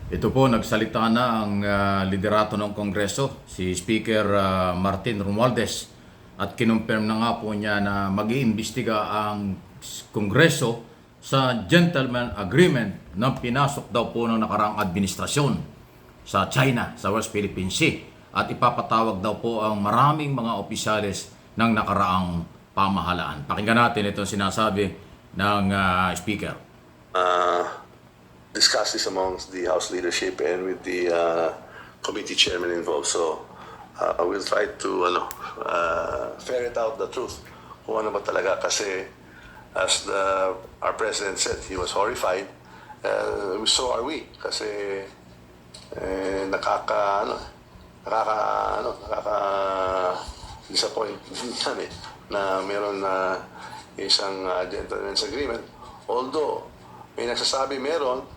Ito po, nagsalita na ang liderato ng Kongreso, si Speaker Martin Romualdez, at kinumpirm na nga po niya na mag-iimbestiga ang Kongreso sa gentleman agreement na pinasok daw po ng nakaraang administrasyon sa China, sa West Philippine Sea. At ipapatawag daw po ang maraming mga opisyales ng nakaraang pamahalaan. Pakinggan natin itong sinasabi ng Speaker. Discuss this amongst the House leadership and with the committee chairman involved. So we'll try to ferret out the truth kung ano ba talaga. Kasi as our president said, he was horrified. So are we. Kasi disappoint yan na meron na isang gentleman's agreement. Although may nagsasabi meron,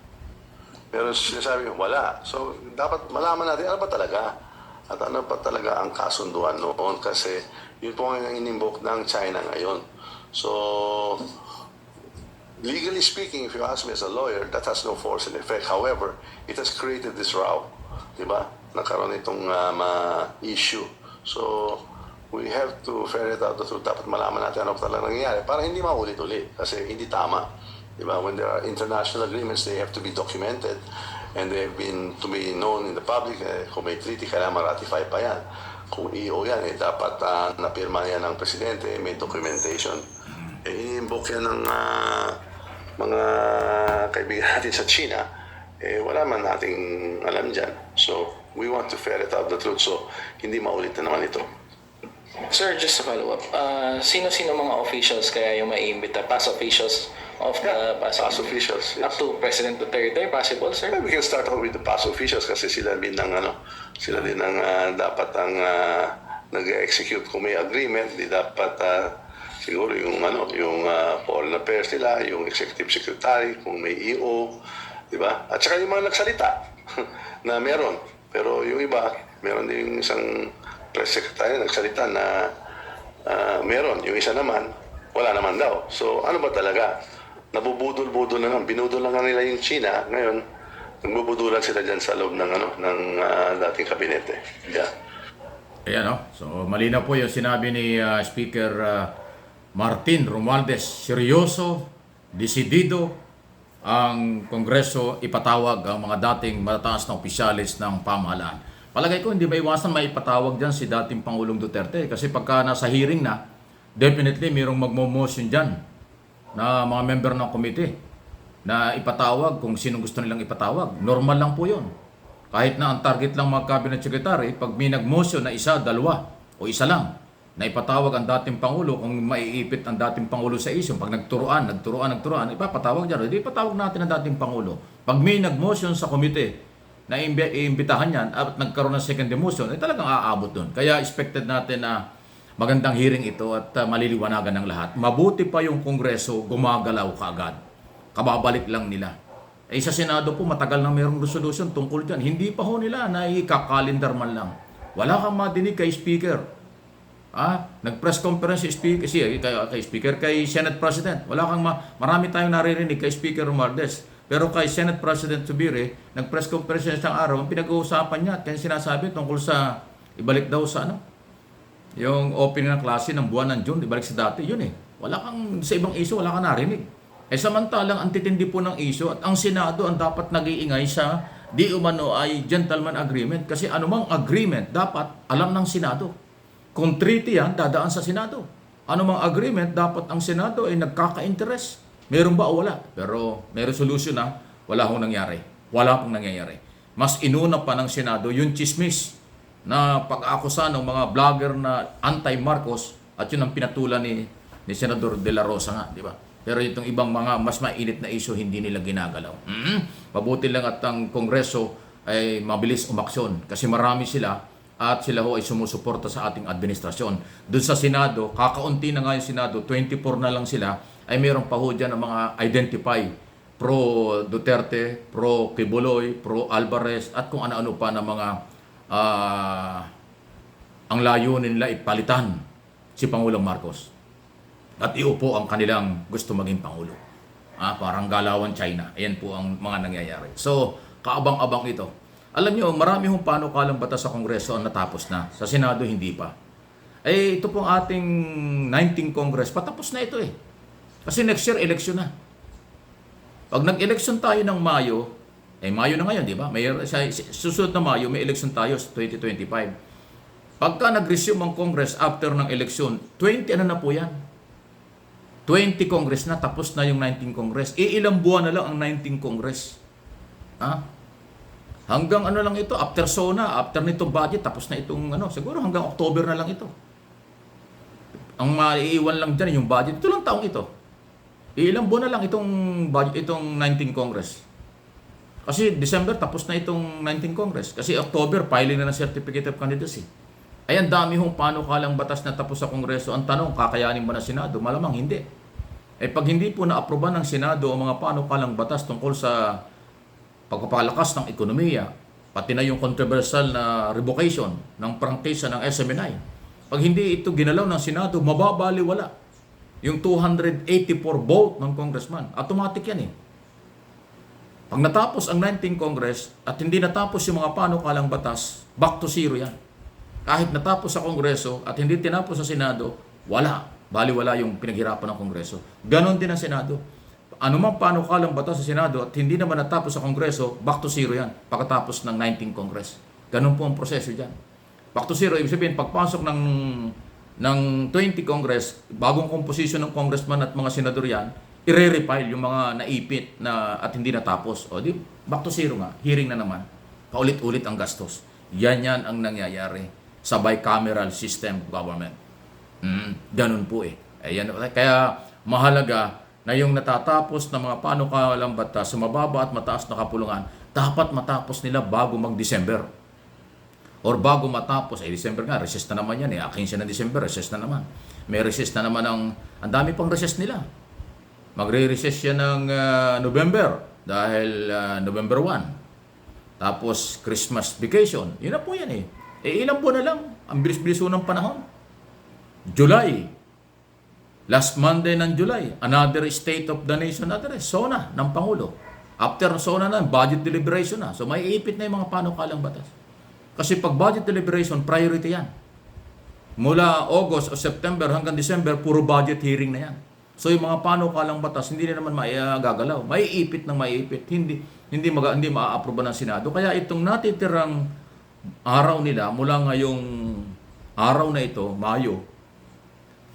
pero sinasabi wala. So, dapat malaman natin ano ba talaga at ano ba talaga ang kasunduan noon kasi yun po ang in-invoke ng China ngayon. So, legally speaking, if you ask me as a lawyer, that has no force and effect. However, it has created this row. Diba? Nagkaroon itong issue. So, we have to ferret out the truth. Dapat malaman natin ano talaga nangyayari para hindi maulit-ulit kasi hindi tama. Diba? When there are international agreements, they have to be documented and they have been to be known in the public. Kung may treaty, kailangan ma-ratify pa yan. Kung EO yan, dapat napirma yan ng presidente, may documentation. Ini-invoke yan ng mga kaibigan natin sa China, wala man nating alam dyan. So, we want to ferret out the truth so hindi maulit na naman ito. Sir, just to follow up, sino-sino mga officials kaya yung maiimbita? Past officials of the past officials, yes. Up to President Duterte, possible, sir? We can start off with the past officials kasi sila din ang dapat ang nag-execute kung may agreement, di dapat siguro yung foreign affairs nila, yung executive secretary, kung may EO, di ba? At saka yung mga nagsalita na meron. Pero yung iba, meron din isang press secretary nagsalita na meron. Yung isa naman, wala naman daw. So, ano ba talaga? Nabubudol-budol na lang. Binudol na nga nila yung China. Ngayon, nagbubudulan sila dyan sa loob ng dating kabinete. Yeah. Ayan, no? So, malinaw po yung sinabi ni Speaker Martin Romualdez. Seryoso, desidido ang Kongreso ipatawag ang mga dating matataas na opisyalis ng pamahalaan. Palagay ko, hindi ba iwasan maipatawag dyan si dating Pangulong Duterte? Kasi pagka nasa hearing na, definitely mayroong magmo-motion dyan na mga member ng komite na ipatawag kung sino gusto nilang ipatawag. Normal lang po yun. Kahit na ang target lang mga cabinet secretary, pag may nag-motion na isa, dalawa, o isa lang, na ipatawag ang dating Pangulo, kung maiipit ang dating Pangulo sa issue, pag nagturuan, ipapatawag dyan. Hindi ipatawag natin ang dating Pangulo. Pag may nag-motion sa komite, na iimbitahan yan at nagkaroon ng second motion, talagang aabot dun. Kaya expected natin na magandang hearing ito at maliliwanagan ng lahat. Mabuti pa yung Kongreso gumagalaw kaagad. Kababalik lang nila. Sa Senado po, matagal na mayroong resolution tungkol dyan. Hindi pa ho nila na ikakalendar man lang. Wala kang madinig kay Speaker. Nag-press conference si Speaker, kay Speaker, kay Senate President. Wala kang marami tayong naririnig kay Speaker Romualdez. Pero kay Senate President Zubiri, nag-press conference isang araw, ang pinag-uusapan niya at kaya sinasabi tungkol sa ibalik daw sa yung opening ng klase ng buwan ng June, ibalik sa dati, yun Wala kang, sa ibang issue, wala kang narinig. Samantalang ang titindi po ng issue at ang Senado ang dapat nag-iingay sa di umano ay gentleman agreement kasi anumang agreement dapat alam ng Senado. Kung treaty yan, dadaan sa Senado. Anumang agreement, dapat ang Senado ay nagkaka-interest. Meron ba o wala? Pero may resolution na wala hong nangyari. Wala pong nangyayari. Mas inuna pa ng Senado yung chismis na pag-akusa ng mga vlogger na anti-Marcos at yun ang pinatulan ni Senador De La Rosa nga, di ba? Pero itong ibang mga mas mainit na issue hindi nila ginagalaw. Pabuti lang at ang Kongreso ay mabilis umaksyon kasi marami sila at sila ho ay sumusuporta sa ating administrasyon. Doon sa Senado, kakaunti na nga yung Senado, 24 na lang sila, ay mayroong pa ho dyan ng mga identify pro Duterte, pro Kibuloy, pro Alvarez at kung ano-ano pa na mga ang layunin nila ipalitan si Pangulong Marcos at iupo ang kanilang gusto maging Pangulo. Parang galawan China. Ayan po ang mga nangyayari. So, kaabang-abang ito. Alam nyo, marami hong panukalang batas sa Kongreso ang natapos na. Sa Senado, hindi pa. Ito pong ating 19th Congress, patapos na ito eh. Kasi next year, election na. Pag nag-election tayo ng Mayo, Mayo na ngayon, di ba? Susunod na Mayo, may election tayo sa 2025. Pagka nag-resume ang Congress after ng election, 20 ano na po yan? 20 Congress na, tapos na yung 19 Congress. Ilang buwan na lang ang 19 Congress. Hanggang ano lang ito, after SONA, after nitong budget, tapos na itong siguro hanggang October na lang ito. Ang maiiwan lang dyan yung budget. Ito lang taong ito. Ilang buwan na lang itong budget, itong 19 Congress. Kasi December tapos na itong 19 Congress. Kasi October, filing na ng Certificate of Candidacy. Ay, ang dami hong panukalang batas na tapos sa Kongreso. Ang tanong, kakayanin ba ng Senado? Malamang hindi. Pag hindi po na-aproban ng Senado ang mga panukalang batas tungkol sa pagpapalakas ng ekonomiya, pati na yung controversial na revocation ng prangkisa ng SMNI. Pag hindi ito ginalaw ng Senado, mababaliwala yung 284 vote ng congressman. Automatic yan eh. Pag natapos ang 19th Congress at hindi natapos yung mga panukalang batas, back to zero yan. Kahit natapos sa Kongreso at hindi tinapos sa Senado, wala. Baliwala yung pinaghirapan ng Kongreso. Ganon din ang Senado. Anumang panukalang batas sa Senado at hindi naman natapos sa Kongreso, back to zero yan pagkatapos ng 19th Congress. Ganon po ang proseso dyan. Back to zero, ibig sabihin, pagpasok ng 20 Congress, bagong composition ng congressman at mga senador yan, i-refile yung mga naipit na at hindi natapos. O di, back to zero nga, hearing na naman. Paulit-ulit ang gastos. Yan ang nangyayari sa bicameral system of government. Ganun po eh. Kaya mahalaga na yung natatapos na mga panukalang batas sa mababa at mataas na kapulungan, dapat matapos nila bago mag-December. Or bago matapos, December nga, recess na naman yan 15 na December, recess na naman. May recess na naman ang dami pang recess nila. Magre-recess yan ng November dahil November 1. Tapos Christmas vacation. Yun na po yan eh. Ilang buwan na lang. Ang bilis-bilis ng panahon. July. Last Monday ng July. Another State of the Nation address. SONA ng Pangulo. After SONA na, budget deliberation na. So may ipit na yung mga panukalang batas. Kasi pag budget deliberation, priority yan. Mula August o September hanggang December, puro budget hearing na yan. So yung mga panukalang batas, hindi na naman gagalaw. Maiipit ng maiipit. Hindi maa-aproba ng Senado. Kaya itong natitirang araw nila, mula ngayong araw na ito, Mayo,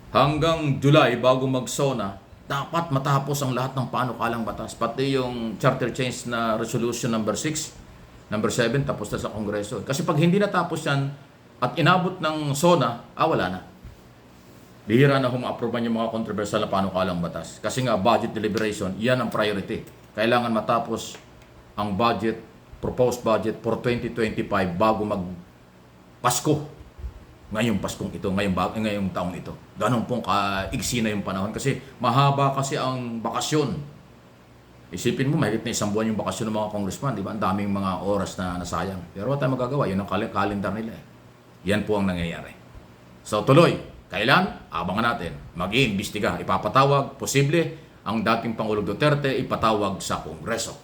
hanggang July, bago mag-SONA, dapat matapos ang lahat ng panukalang batas. Pati yung charter change na resolution number 6, number 7, tapos na sa Kongreso. Kasi pag hindi natapos yan at inabot ng SONA, wala na. Bihira na ma-aproban yung mga controversial na panukalang batas. Kasi nga, budget deliberation, yan ang priority. Kailangan matapos ang budget, proposed budget for 2025 bago mag-Pasko. Ngayong Paskong ito, ngayong taong ito. Ganon pong kaigsi na yung panahon. Kasi mahaba kasi ang bakasyon. Isipin mo, mahigit na 1 buwan yung bakasyon ng mga congressman, di ba? Ang daming mga oras na nasayang. Pero wala tayong magagawa, yun ang calendar nila eh. Yan po ang nangyayari. So tuloy, kailan? Abangan natin. Mag-iimbestiga, ipapatawag, posible, ang dating Pangulong Duterte ipatawag sa Kongreso.